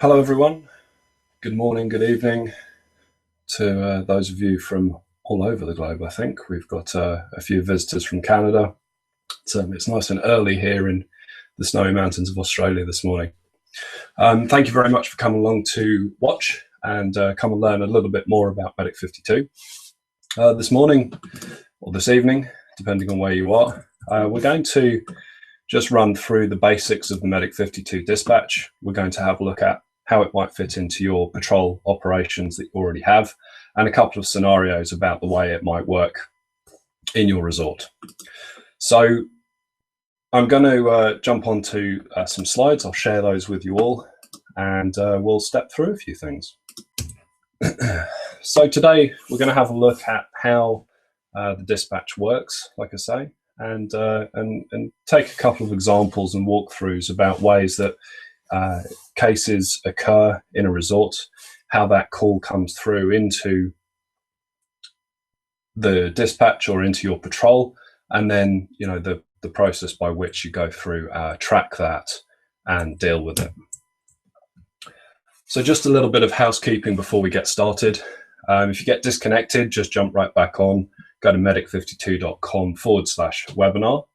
Hello everyone, good morning, good evening to those of you from all over the globe. I think we've got a few visitors from Canada. It's nice and early here in the snowy mountains of Australia this morning. Thank you very much for coming along to watch and come and learn a little bit more about Medic52. This morning, or this evening, depending on where you are, we're going to just run through the basics of the Medic52 dispatch. We're going to have a look at how it might fit into your patrol operations that you already have, and a couple of scenarios about the way it might work in your resort. So I'm going to jump onto some slides. I'll share those with you all, and we'll step through a few things. So today we're going to have a look at how the dispatch works, like I say, and take a couple of examples and walkthroughs about ways that cases occur in a resort, how that call comes through into the dispatch or into your patrol, and then the process by which you go through, track that and deal with it. So just a little bit of housekeeping before we get started. If you get disconnected, just jump right back on, go to medic52.com/webinar.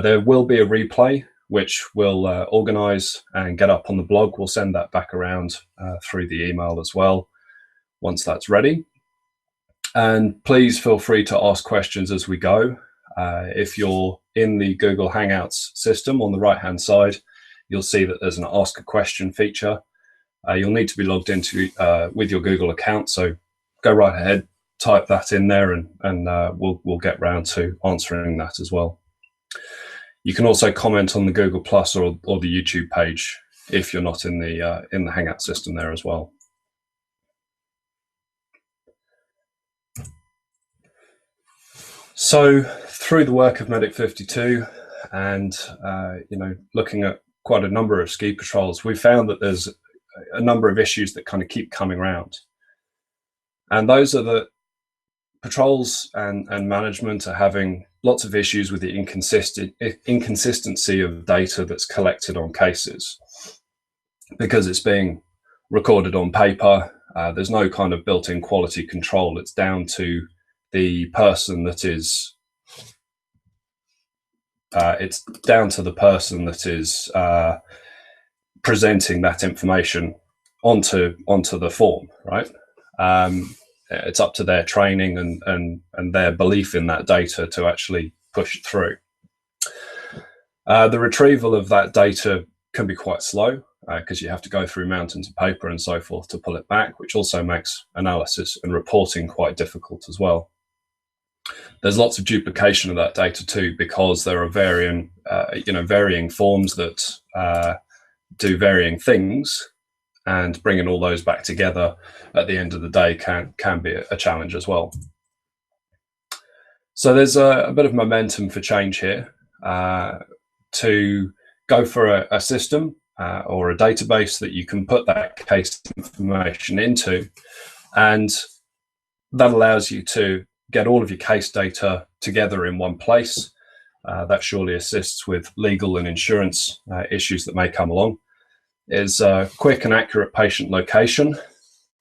There will be a replay which we'll organize and get up on the blog. We'll send that back around through the email as well once that's ready. And please feel free to ask questions as we go. If you're in the Google Hangouts system, on the right-hand side, you'll see that there's an Ask a Question feature. You'll need to be logged into with your Google account, so go right ahead, type that in there, and we'll get round to answering that as well. You can also comment on the Google Plus or the YouTube page if you're not in the Hangout system there as well. So through the work of Medic52 and looking at quite a number of ski patrols, we found that there's a number of issues that kind of keep coming around, and those are that patrols and management are having lots of issues with the inconsistency of data that's collected on cases, because it's being recorded on paper. There's no kind of built-in quality control. It's down to the person that is presenting that information onto the form, right? It's up to their training and their belief in that data to actually push it through. The retrieval of that data can be quite slow because you have to go through mountains of paper and so forth to pull it back, which also makes analysis and reporting quite difficult as well. There's lots of duplication of that data too, because there are varying forms that do varying things, and bringing all those back together at the end of the day can be a challenge as well. So there's a bit of momentum for change here, to go for a system or a database that you can put that case information into, and that allows you to get all of your case data together in one place. That surely assists with legal and insurance issues that may come along. Is quick and accurate patient location,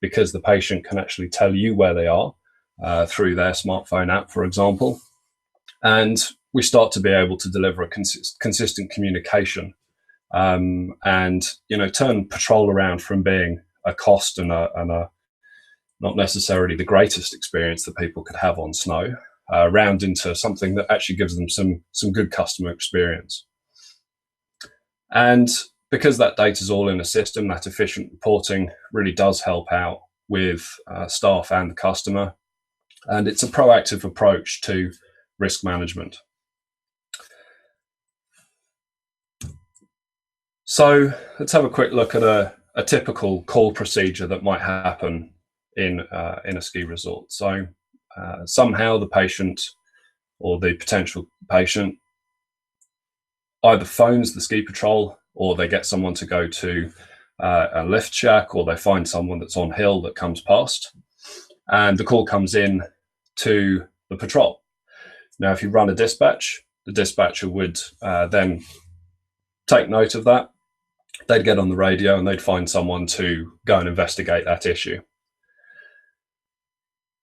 because the patient can actually tell you where they are through their smartphone app, for example. And we start to be able to deliver a consistent communication, and turn patrol around from being a cost and a not necessarily the greatest experience that people could have on snow, around into something that actually gives them some good customer experience. And because that data is all in a system, that efficient reporting really does help out with staff and the customer. And it's a proactive approach to risk management. So let's have a quick look at a typical call procedure that might happen in a ski resort. So somehow the patient or the potential patient either phones the ski patrol, or they get someone to go to a lift shack, or they find someone that's on hill that comes past, and the call comes in to the patrol. Now, if you run a dispatch, the dispatcher would then take note of that, they'd get on the radio and they'd find someone to go and investigate that issue.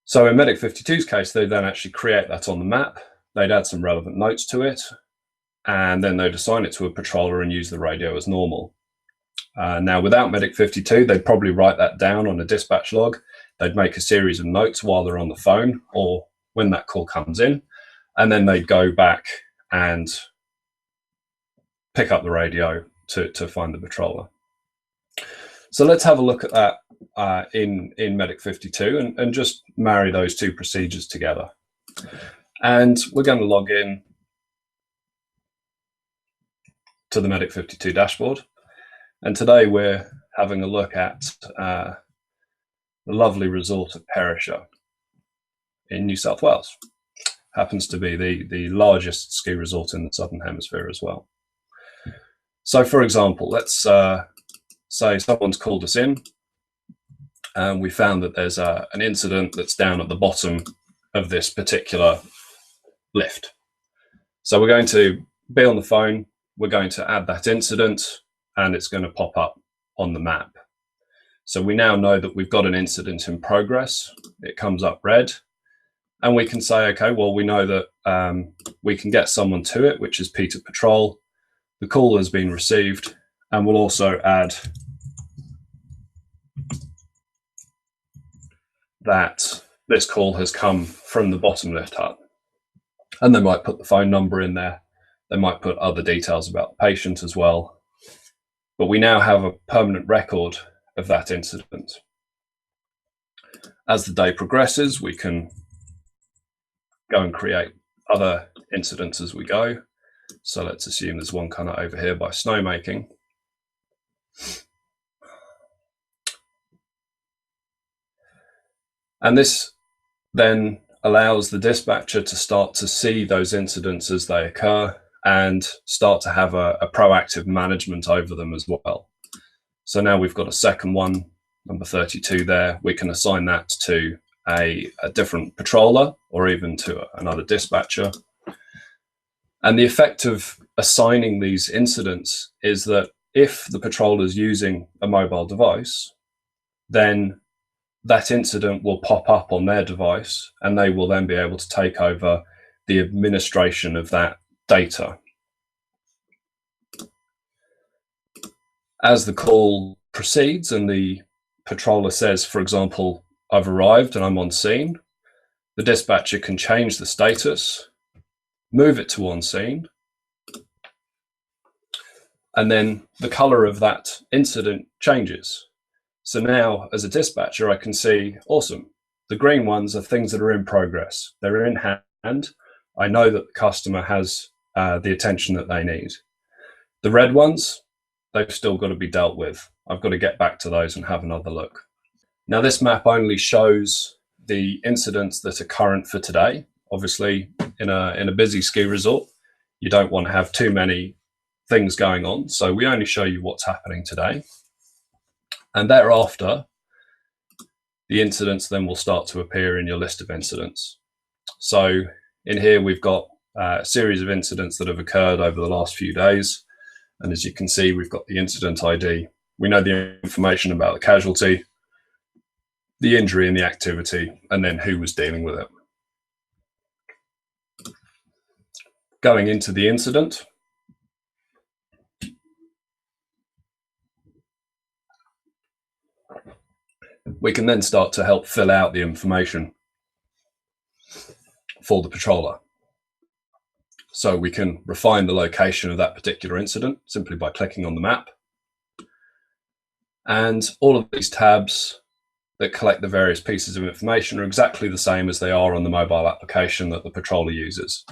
So in Medic52's case, they'd then actually create that on the map, they'd add some relevant notes to it, and then they'd assign it to a patroller and use the radio as normal. Now, without Medic52, they'd probably write that down on a dispatch log. They'd make a series of notes while they're on the phone or when that call comes in, and then they'd go back and pick up the radio to find the patroller. So let's have a look at that in Medic52 and just marry those two procedures together. And we're going to log in to the Medic52 dashboard. And today we're having a look at the lovely resort of Perisher in New South Wales. Happens to be the largest ski resort in the Southern Hemisphere as well. So for example, let's say someone's called us in and we found that there's an incident that's down at the bottom of this particular lift. So we're going to be on the phone, we're going to add that incident, and it's going to pop up on the map. So we now know that we've got an incident in progress. It comes up red, and we can say, okay, well, we know that we can get someone to it, which is Peter Patrol. The call has been received, and we'll also add that this call has come from the bottom lift hut. And they might put the phone number in there. They might put other details about the patient as well. But we now have a permanent record of that incident. As the day progresses, we can go and create other incidents as we go. So let's assume there's one kind of over here by snowmaking. And this then allows the dispatcher to start to see those incidents as they occur and start to have a proactive management over them as well. So now we've got a second one, number 32 there. We can assign that to a different patroller or even to another dispatcher. And the effect of assigning these incidents is that if the patroller is using a mobile device, then that incident will pop up on their device and they will then be able to take over the administration of that data. As the call proceeds and the patroller says, for example, I've arrived and I'm on scene, the dispatcher can change the status, move it to on scene, and then the color of that incident changes. So now as a dispatcher, I can see, awesome, the green ones are things that are in progress. They're in hand. I know that the customer has the attention that they need. The red ones, they've still got to be dealt with. I've got to get back to those and have another look. Now this map only shows the incidents that are current for today. Obviously in a busy ski resort, you don't want to have too many things going on. So we only show you what's happening today. And thereafter, the incidents then will start to appear in your list of incidents. So in here, we've got a series of incidents that have occurred over the last few days. And as you can see, we've got the incident ID. We know the information about the casualty, the injury and the activity, and then who was dealing with it. Going into the incident, we can then start to help fill out the information for the patroller. So we can refine the location of that particular incident simply by clicking on the map. And all of these tabs that collect the various pieces of information are exactly the same as they are on the mobile application that the patroller uses.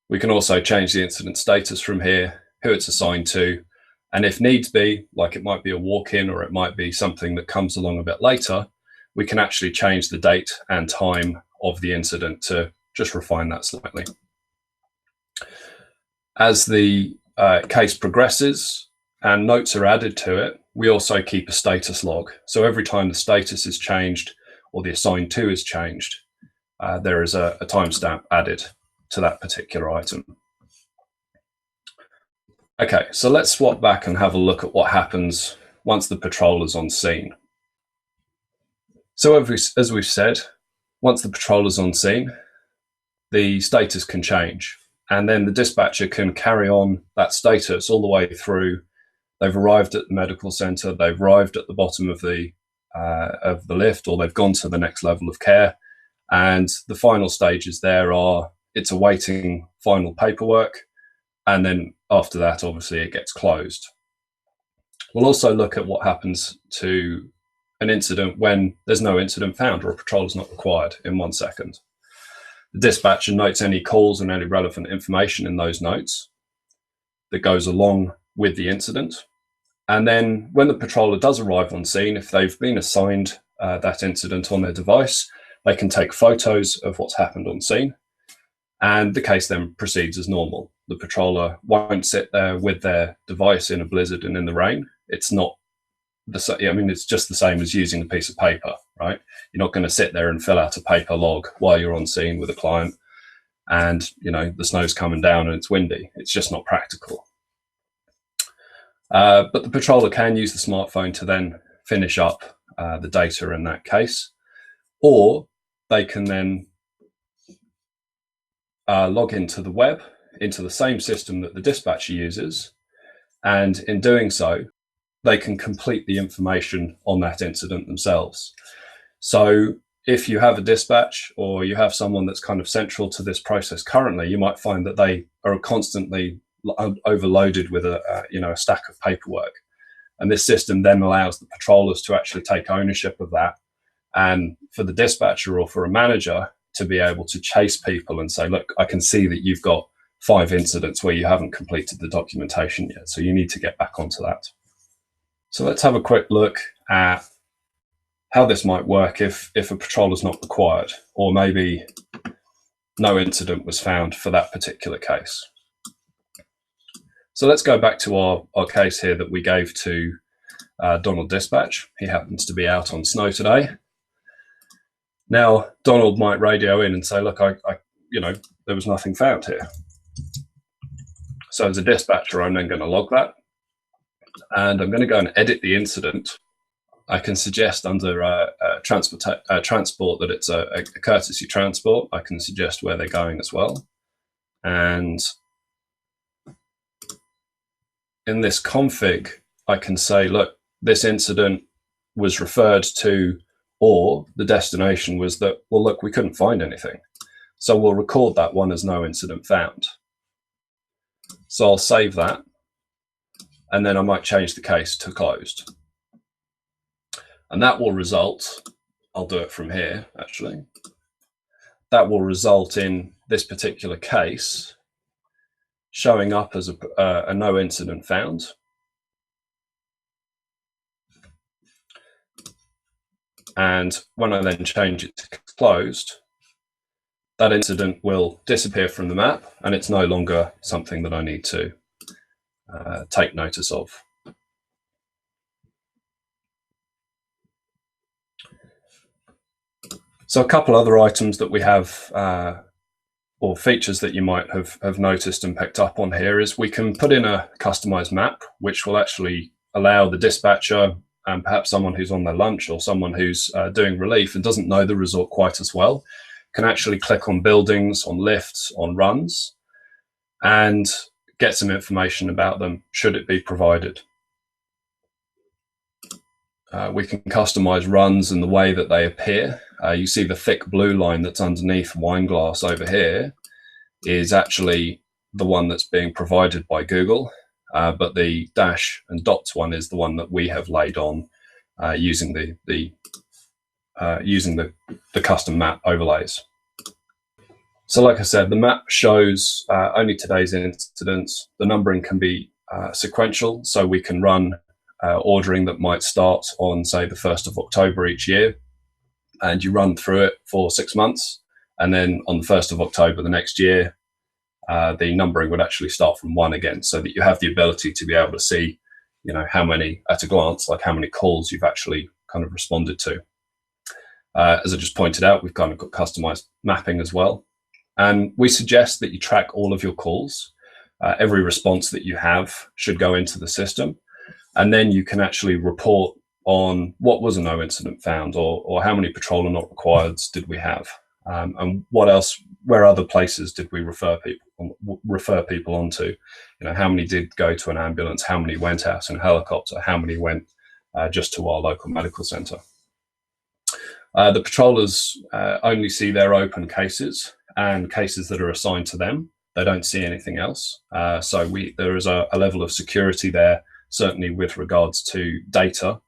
We can also change the incident status from here, who it's assigned to, and if needs be, like it might be a walk-in or it might be something that comes along a bit later, we can actually change the date and time of the incident to just refine that slightly. As the case progresses and notes are added to it, we also keep a status log. So every time the status is changed or the assigned to is changed, there is a timestamp added to that particular item. Okay, so let's swap back and have a look at what happens once the patroller's on scene. So as we've said, once the patroller's on scene, the status can change, and then the dispatcher can carry on that status all the way through. They've arrived at the medical center, they've arrived at the bottom of the lift, or they've gone to the next level of care, and the final stages there are it's awaiting final paperwork, and then after that, obviously, it gets closed. We'll also look at what happens to an incident when there's no incident found or a patrol is not required in 1 second. The dispatcher notes any calls and any relevant information in those notes that goes along with the incident. And then when the patroller does arrive on scene, if they've been assigned that incident on their device, they can take photos of what's happened on scene, and the case then proceeds as normal. The patroller won't sit there with their device in a blizzard and in the rain. It's not it's just the same as using a piece of paper, right? You're not going to sit there and fill out a paper log while you're on scene with a client and, the snow's coming down and it's windy. It's just not practical. But the patroller can use the smartphone to then finish up the data in that case, or they can then log into the web, into the same system that the dispatcher uses, and in doing so, they can complete the information on that incident themselves. So if you have a dispatch or you have someone that's kind of central to this process currently, you might find that they are constantly overloaded with a stack of paperwork. And this system then allows the patrollers to actually take ownership of that, and for the dispatcher or for a manager to be able to chase people and say, look, I can see that you've got 5 incidents where you haven't completed the documentation yet, so you need to get back onto that. So let's have a quick look at how this might work if a patrol is not required, or maybe no incident was found for that particular case. So let's go back to our case here that we gave to Donald Dispatch. He happens to be out on snow today. Now, Donald might radio in and say, look, there was nothing found here. So as a dispatcher, I'm then going to log that. And I'm going to go and edit the incident. I can suggest under transport that it's a courtesy transport. I can suggest where they're going as well. And in this config, I can say, look, this incident was referred to, or the destination was that, well, look, we couldn't find anything. So we'll record that one as no incident found. So I'll save that. And then I might change the case to closed. And that will result, I'll do it from here, actually. That will result in this particular case showing up as a no incident found. And when I then change it to closed, that incident will disappear from the map, and it's no longer something that I need to take notice of. So a couple other items that we have, or features that you might have noticed and picked up on here, is we can put in a customized map, which will actually allow the dispatcher and perhaps someone who's on their lunch or someone who's doing relief and doesn't know the resort quite as well, can actually click on buildings, on lifts, on runs, and get some information about them should it be provided. We can customize runs in the way that they appear. You see the thick blue line that's underneath Wineglass over here is actually the one that's being provided by Google, but the dash and dots one is the one that we have laid on using the custom map overlays. So like I said, the map shows only today's incidents. The numbering can be sequential, so we can run ordering that might start on, say, the 1st of October each year, and you run through it for 6 months, and then on the 1st of October the next year, the numbering would actually start from 1 again, so that you have the ability to be able to see, how many at a glance, like how many calls you've actually kind of responded to. As I just pointed out, we've kind of got customized mapping as well. And we suggest that you track all of your calls. Every response that you have should go into the system, and then you can actually report on what was a no incident found, or how many patrol or not required did we have, and what else, where other places did we refer people onto. You know, how many did go to an ambulance, how many went out in a helicopter, how many went just to our local medical centre. The patrollers only see their open cases and cases that are assigned to them. They don't see anything else. So there is a level of security there, certainly with regards to data,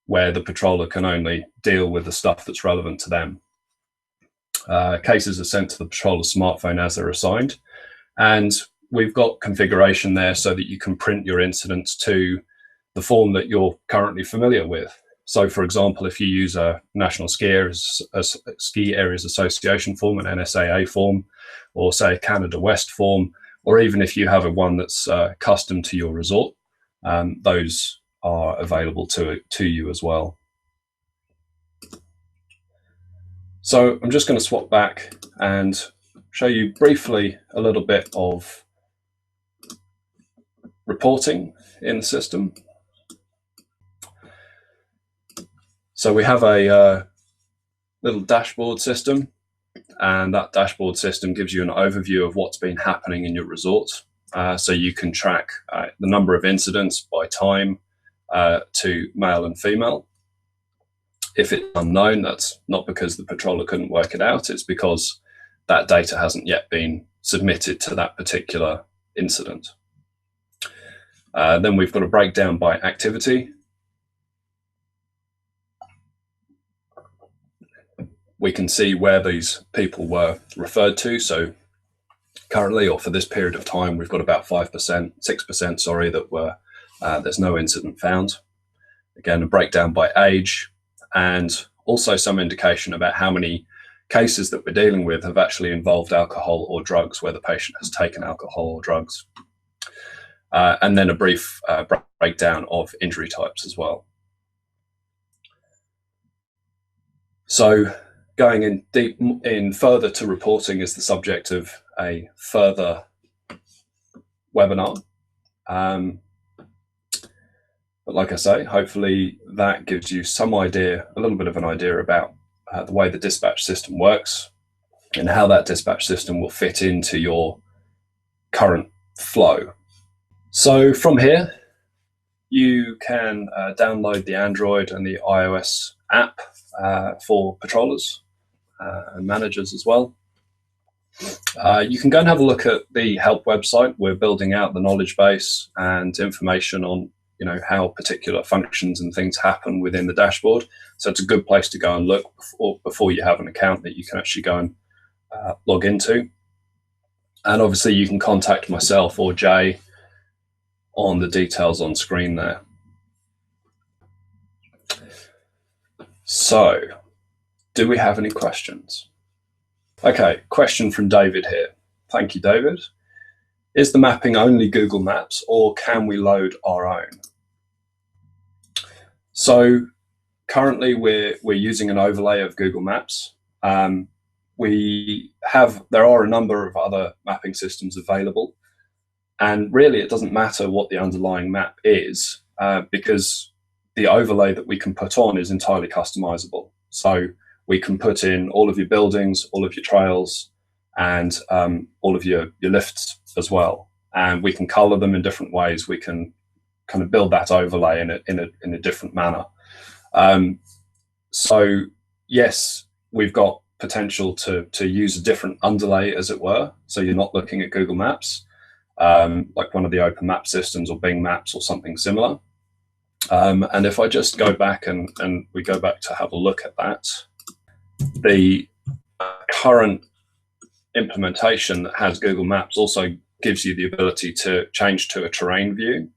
where the patroller can only deal with the stuff that's relevant to them. Cases are sent to the patroller's smartphone as they're assigned, and we've got configuration there so that you can print your incidents to the form that you're currently familiar with. So, for example, if you use a National Ski Areas Association form, an NSAA form, or say a Canada West form, or even if you have one that's custom to your resort, those are available to you as well. So I'm just going to swap back and show you briefly a little bit of reporting in the system. So we have a little dashboard system, and that dashboard system gives you an overview of what's been happening in your resort. So you can track the number of incidents by time to male and female. If it's unknown, that's not because the patroller couldn't work it out, it's because that data hasn't yet been submitted to that particular incident. Then we've got a breakdown by activity. We can see where these people were referred to. So currently, or for this period of time, we've got about 6%, sorry, that were there's no incident found. Again, a breakdown by age, and also some indication about how many cases that we're dealing with have actually involved alcohol or drugs, where the patient has taken alcohol or drugs. And then a brief breakdown of injury types as well. So going in deep in further to reporting is the subject of a further webinar. But like I say, hopefully that gives you some idea, a little bit of an idea about the way the dispatch system works and how that dispatch system will fit into your current flow. So from here, you can download the Android and the iOS app for patrollers and managers as well. You can go and have a look at the help website. We're building out the knowledge base and information on how particular functions and things happen within the dashboard. So it's a good place to go and look before you have an account that you can actually go and log into. And obviously you can contact myself or Jay on the details on screen there. So, do we have any questions? Okay, question from David here. Thank you, David. Is the mapping only Google Maps, or can we load our own? So currently we're using an overlay of Google Maps. There are a number of other mapping systems available, and really it doesn't matter what the underlying map is, because the overlay that we can put on is entirely customizable. So we can put in all of your buildings, all of your trails, and all of your lifts as well. And we can color them in different ways. We can kind of build that overlay in a different manner. So yes, we've got potential to use a different underlay, as it were. So you're not looking at Google Maps, like one of the open map systems or Bing Maps or something similar. And if I just go back and we go back to have a look at that, the current implementation that has Google Maps also gives you the ability to change to a terrain view.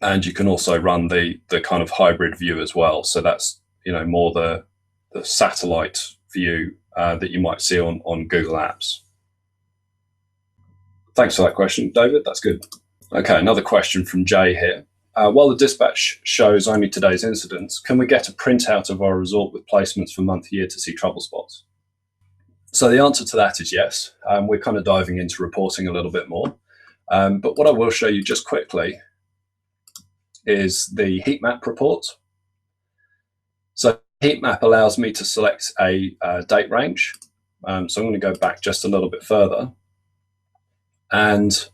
And you can also run the kind of hybrid view as well. So that's more the satellite view that you might see on Google Apps. Thanks for that question, David. That's good. Okay, another question from Jay here. While the dispatch shows only today's incidents, can we get a printout of our resort with placements for month year to see trouble spots? So the answer to that is yes. We're kind of diving into reporting a little bit more. But what I will show you just quickly is the heat map report. So heat map allows me to select a date range. So I'm going to go back just a little bit further, and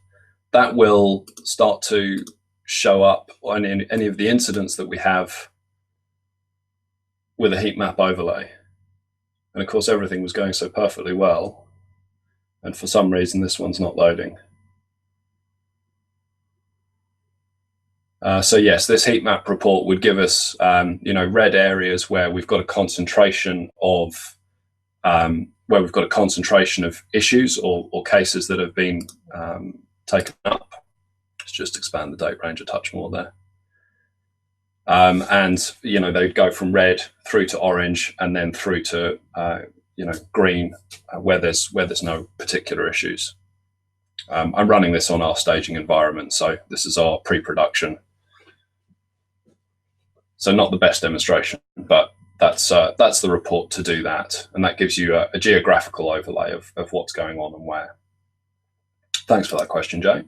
that will start to show up on any of the incidents that we have with a heat map overlay. And of course, everything was going so perfectly well, and for some reason this one's not loading. So yes, this heat map report would give us, red areas where we've got a concentration of issues or cases that have been taken up. Let's just expand the date range a touch more there. And they'd go from red through to orange and then through to green where there's no particular issues. I'm running this on our staging environment, so this is our pre-production. So not the best demonstration, but that's the report to do that, and that gives you a geographical overlay of what's going on and where. Thanks for that question, Jay.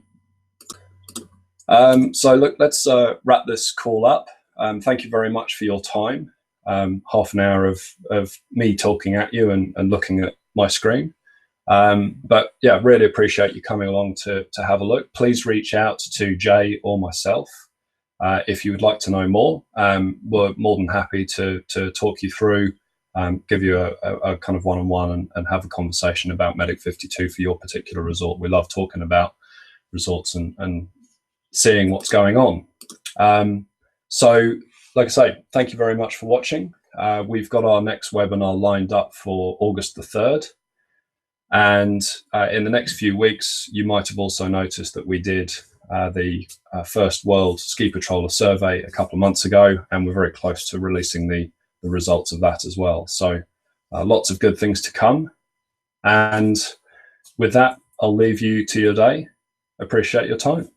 So look, let's wrap this call up. Thank you very much for your time. Half an hour of me talking at you and looking at my screen. But yeah, really appreciate you coming along to have a look. Please reach out to Jay or myself if you would like to know more. We're more than happy to talk you through, give you a kind of one-on-one and have a conversation about Medic52 for your particular resort. We love talking about resorts and seeing what's going on. So like I say, thank you very much for watching. We've got our next webinar lined up for August the 3rd. And in the next few weeks, you might have also noticed that we did the first World Ski Patroller survey a couple of months ago, and we're very close to releasing the results of that as well. So lots of good things to come. And with that, I'll leave you to your day. Appreciate your time.